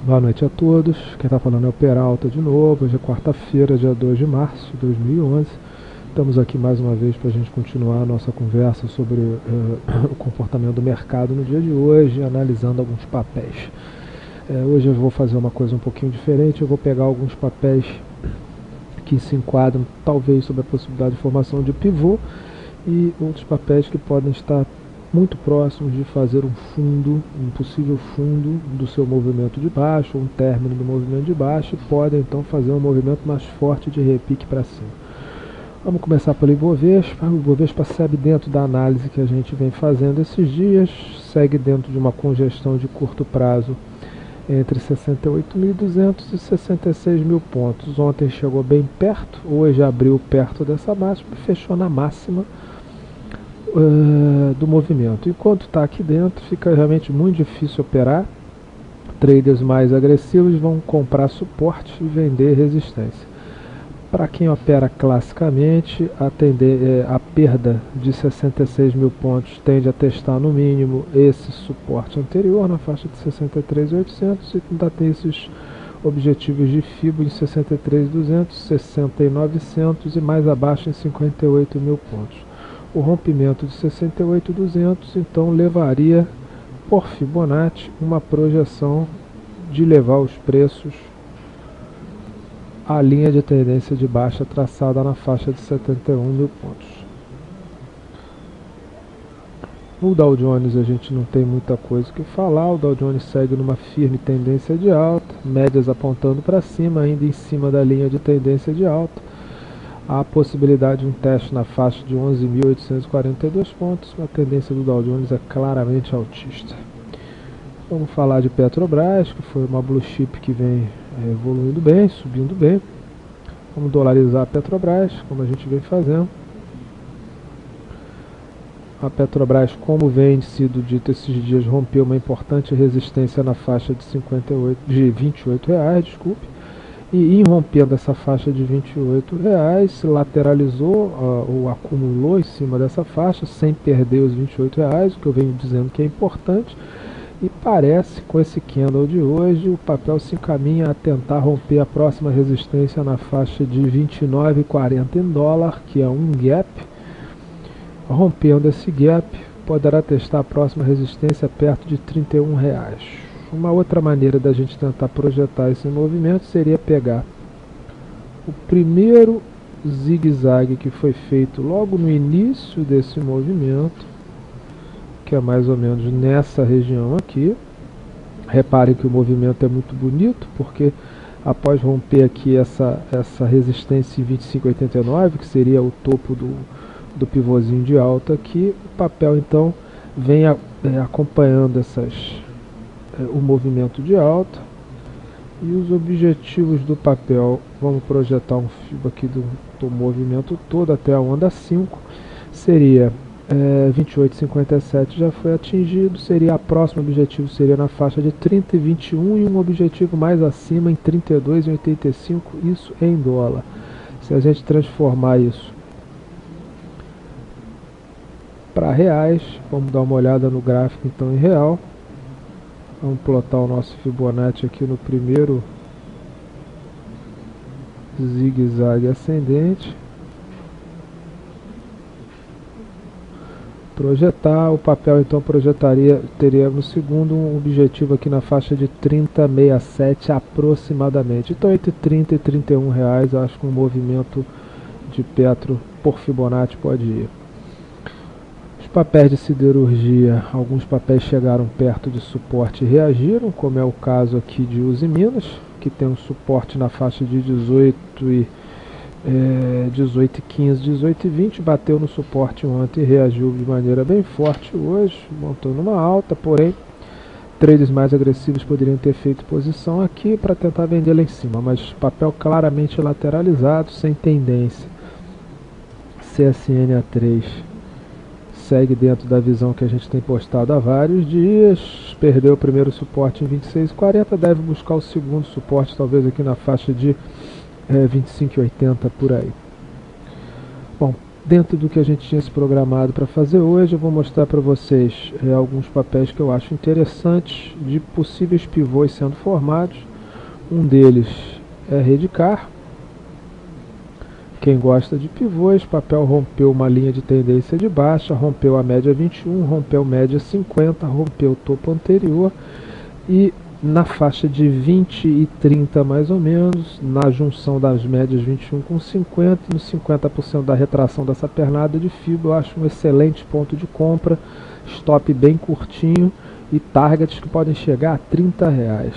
Boa noite a todos. Quem está falando é o Peralta de novo. Hoje é quarta-feira, dia 2 de março de 2011. Estamos aqui mais uma vez para a gente continuar a nossa conversa sobre o comportamento do mercado no dia de hoje, analisando alguns papéis. Hoje eu vou fazer uma coisa um pouquinho diferente. Eu vou pegar alguns papéis que se enquadram talvez sobre a possibilidade de formação de pivô e outros papéis que podem estar muito próximos de fazer um possível fundo do seu movimento de baixo, um término do movimento de baixo, e podem então fazer um movimento mais forte de repique para cima. Vamos começar pelo Ibovespa. O Ibovespa segue dentro da análise que a gente vem fazendo esses dias, segue dentro de uma congestão de curto prazo entre 68.200 e 66 mil pontos. Ontem chegou bem perto, hoje abriu perto dessa máxima e fechou na máxima do movimento. Enquanto está aqui dentro, fica realmente muito difícil operar. Traders mais agressivos vão comprar suporte e vender resistência. Para quem opera classicamente, a perda de 66 mil pontos tende a testar no mínimo esse suporte anterior na faixa de 63.800 e ainda tem esses objetivos de FIBO em 63.200, 60.900 e mais abaixo em 58 mil pontos. O rompimento de 68.200 então levaria por Fibonacci uma projeção de levar os preços à linha de tendência de baixa traçada na faixa de 71 mil pontos. O Dow Jones a gente não tem muita coisa o que falar. O Dow Jones segue numa firme tendência de alta, médias apontando para cima, ainda em cima da linha de tendência de alta. Há a possibilidade de um teste na faixa de 11.842 pontos. A tendência do Dow Jones é claramente altista. Vamos falar de Petrobras, que foi uma blue chip que vem evoluindo bem, subindo bem. Vamos dolarizar a Petrobras, como a gente vem fazendo. A Petrobras, como vem sido dito esses dias, rompeu uma importante resistência na faixa de R$ 28, e rompendo essa faixa de R$ 28, se lateralizou ou acumulou em cima dessa faixa, sem perder os R$ 28, o que eu venho dizendo que é importante. E parece, com esse candle de hoje, o papel se encaminha a tentar romper a próxima resistência na faixa de 29,40 em dólar, que é um gap. Rompendo esse gap, poderá testar a próxima resistência perto de R$ 31. Uma outra maneira da gente tentar projetar esse movimento seria pegar o primeiro zigue-zague que foi feito logo no início desse movimento, que é mais ou menos nessa região aqui. Reparem que o movimento é muito bonito, porque após romper aqui essa resistência em 25,89, que seria o topo do pivôzinho de alta aqui, o papel então vem acompanhando o movimento de alta. E os objetivos do papel, vamos projetar um FIBO aqui do movimento todo até a onda 5, seria 28,57 já foi atingido, seria a próxima objetivo seria na faixa de 30,21 e um objetivo mais acima em 32,85, isso em dólar. Se a gente transformar isso para reais, vamos dar uma olhada no gráfico então em real. Vamos plotar o nosso Fibonacci aqui no primeiro zigue-zague ascendente. Projetar, o papel então teria no segundo um objetivo aqui na faixa de 30,67 aproximadamente. Então entre 30 e 31 reais, eu acho que um movimento de Petro por Fibonacci pode ir. Papéis de siderurgia, alguns papéis chegaram perto de suporte e reagiram, como é o caso aqui de Uzi Minas, que tem um suporte na faixa de 18,15, 18,20, bateu no suporte ontem e reagiu de maneira bem forte hoje, montou numa alta, porém traders mais agressivos poderiam ter feito posição aqui para tentar vender lá em cima, mas papel claramente lateralizado, sem tendência. CSN A3 segue dentro da visão que a gente tem postado há vários dias, perdeu o primeiro suporte em 26,40, deve buscar o segundo suporte talvez aqui na faixa de 25,80 por aí. Bom, Dentro do que a gente tinha se programado para fazer hoje, eu vou mostrar para vocês alguns papéis que eu acho interessantes de possíveis pivôs sendo formados. Um deles é Redcar. Quem gosta de pivôs, papel rompeu uma linha de tendência de baixa, rompeu a média 21, rompeu média 50, rompeu o topo anterior e na faixa de 20 e 30 mais ou menos, na junção das médias 21 com 50, nos 50% da retração dessa pernada de fibra, eu acho um excelente ponto de compra, stop bem curtinho e targets que podem chegar a R$30.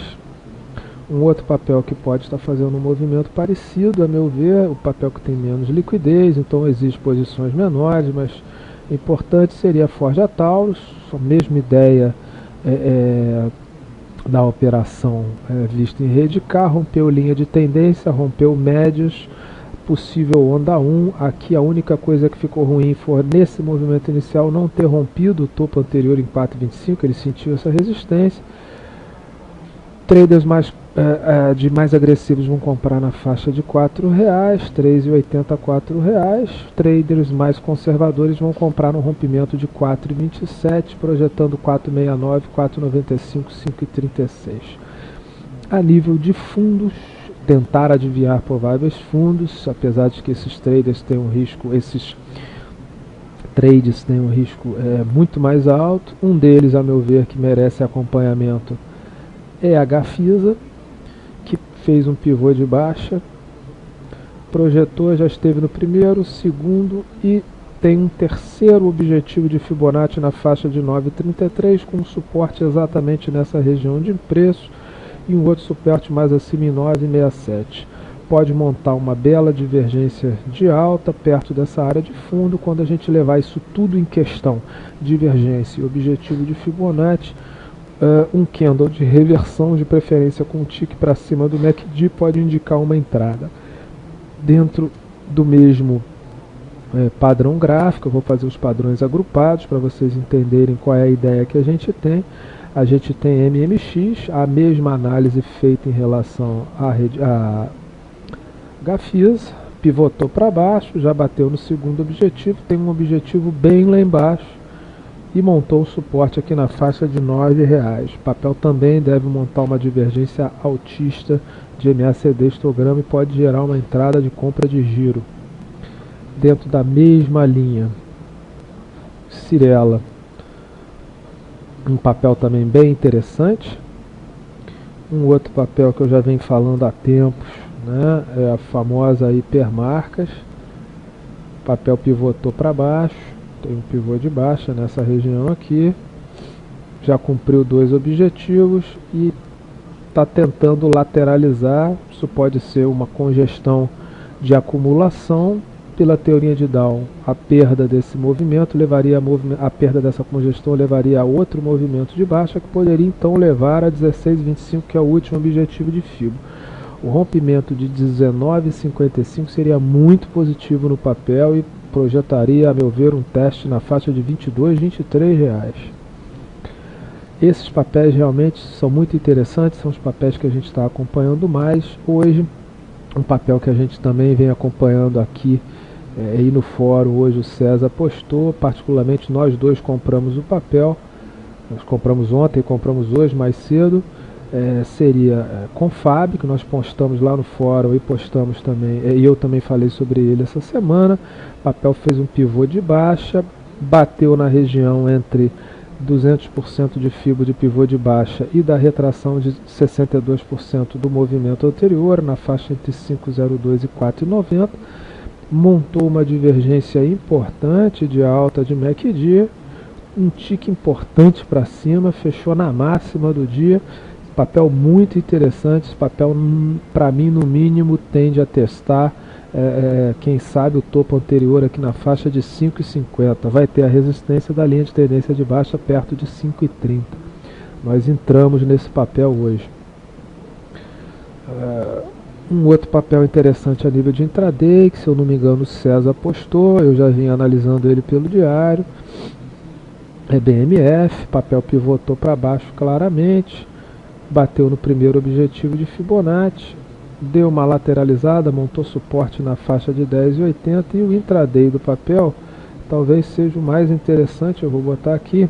Um outro papel que pode estar fazendo um movimento parecido, a meu ver, o papel que tem menos liquidez, então exige posições menores, mas importante seria a Forja Taurus, a mesma ideia da operação vista em Redcar, rompeu linha de tendência, rompeu médias, possível onda 1, aqui a única coisa que ficou ruim foi nesse movimento inicial não ter rompido o topo anterior em 4,25, ele sentiu essa resistência. Traders mais agressivos vão comprar na faixa de R$4, R$3,80 a R$4. Traders mais conservadores vão comprar no rompimento de 4,27, projetando 4,69, 4,95, 5,36. A nível de fundos, tentar adivinhar prováveis fundos, apesar de que esses traders têm um risco, esses trades têm um risco muito mais alto. Um deles, a meu ver, que merece acompanhamento é a Gafisa, que fez um pivô de baixa, projetou, já esteve no primeiro, segundo e tem um terceiro objetivo de Fibonacci na faixa de 9,33 com um suporte exatamente nessa região de preço e um outro suporte mais acima em 9,67. Pode montar uma bela divergência de alta perto dessa área de fundo. Quando a gente levar isso tudo em questão, divergência e objetivo de Fibonacci, um candle de reversão, de preferência com um tique para cima do MACD, pode indicar uma entrada. Dentro do mesmo padrão gráfico, eu vou fazer os padrões agrupados para vocês entenderem qual é a ideia que a gente tem. A gente tem MMX, a mesma análise feita em relação a Gafisa, pivotou para baixo, já bateu no segundo objetivo, tem um objetivo bem lá embaixo, e montou o suporte aqui na faixa de R$9. O papel também deve montar uma divergência altista de MACD histograma e pode gerar uma entrada de compra de giro. Dentro da mesma linha, Cirela, um papel também bem interessante. Um outro papel que eu já venho falando há tempos, né, é a famosa Hipermarcas. O papel pivotou para baixo. Tem um pivô de baixa nessa região aqui, já cumpriu 2 objetivos e está tentando lateralizar. Isso pode ser uma congestão de acumulação. Pela teoria de Down, a perda desse movimento levaria a perda dessa congestão levaria a outro movimento de baixa que poderia então levar a 16,25, que é o último objetivo de FIBO. O rompimento de 19,55 seria muito positivo no papel e projetaria, a meu ver, um teste na faixa de R$22, R$23. Esses papéis realmente são muito interessantes, são os papéis que a gente está acompanhando mais. Hoje, um papel que a gente também vem acompanhando aqui e no fórum, hoje o César postou, particularmente nós dois compramos o papel, nós compramos ontem e compramos hoje mais cedo. Seria Confab, que nós postamos lá no fórum e postamos também, e eu também falei sobre ele essa semana. O papel fez um pivô de baixa, bateu na região entre 200% de fibra de pivô de baixa e da retração de 62% do movimento anterior, na faixa entre 5,02 e 4,90. Montou uma divergência importante de alta de MACD, um tique importante para cima, fechou na máxima do dia. Papel muito interessante, esse papel para mim no mínimo tende a testar quem sabe o topo anterior aqui na faixa de 5,50, vai ter a resistência da linha de tendência de baixa perto de 5,30. Nós entramos nesse papel hoje. Um outro papel interessante a nível de intraday, que se eu não me engano o César postou, eu já vim analisando ele pelo diário, é BMF, papel pivotou para baixo claramente, bateu no primeiro objetivo de Fibonacci, deu uma lateralizada, montou suporte na faixa de 10,80 e o intraday do papel talvez seja o mais interessante, eu vou botar aqui,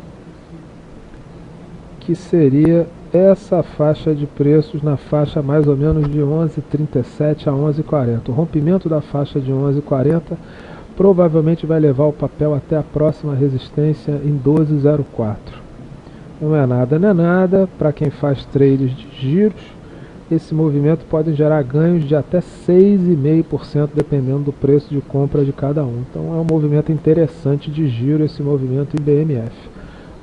que seria essa faixa de preços na faixa mais ou menos de 11,37 a 11,40. O rompimento da faixa de 11,40 provavelmente vai levar o papel até a próxima resistência em 12,04. Não é nada, para quem faz trades de giros, esse movimento pode gerar ganhos de até 6,5% dependendo do preço de compra de cada um. Então é um movimento interessante de giro esse movimento em BMF.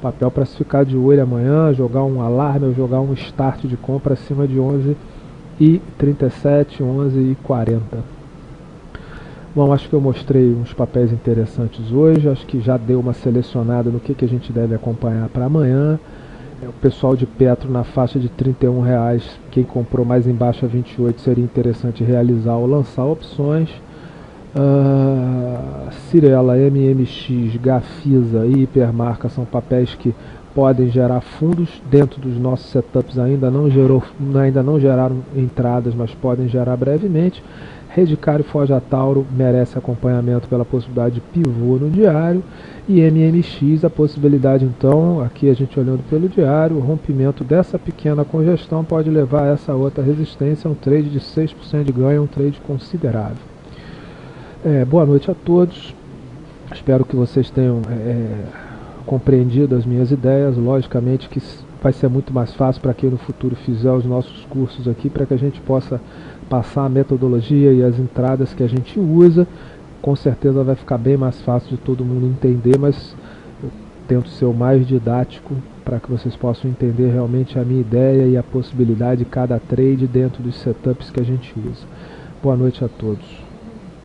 Papel para se ficar de olho amanhã, jogar um alarme ou jogar um start de compra acima de 11,37, 11,40. Bom, acho que eu mostrei uns papéis interessantes hoje, acho que já deu uma selecionada no que a gente deve acompanhar para amanhã. O pessoal de Petro na faixa de R$31, quem comprou mais embaixo a 28 seria interessante realizar ou lançar opções. Cirela, MMX, Gafisa e Hipermarca são papéis que podem gerar fundos dentro dos nossos setups, ainda não geraram entradas, mas podem gerar brevemente. Redicário e Forja Tauro merece acompanhamento pela possibilidade de pivô no diário, e MMX a possibilidade, então, aqui a gente olhando pelo diário, o rompimento dessa pequena congestão pode levar a essa outra resistência, um trade de 6% de ganho, um trade considerável. Boa noite a todos, espero que vocês tenham compreendido as minhas ideias. Logicamente que vai ser muito mais fácil para quem no futuro fizer os nossos cursos aqui, para que a gente possa passar a metodologia e as entradas que a gente usa. Com certeza vai ficar bem mais fácil de todo mundo entender, mas eu tento ser o mais didático para que vocês possam entender realmente a minha ideia e a possibilidade de cada trade dentro dos setups que a gente usa. Boa noite a todos.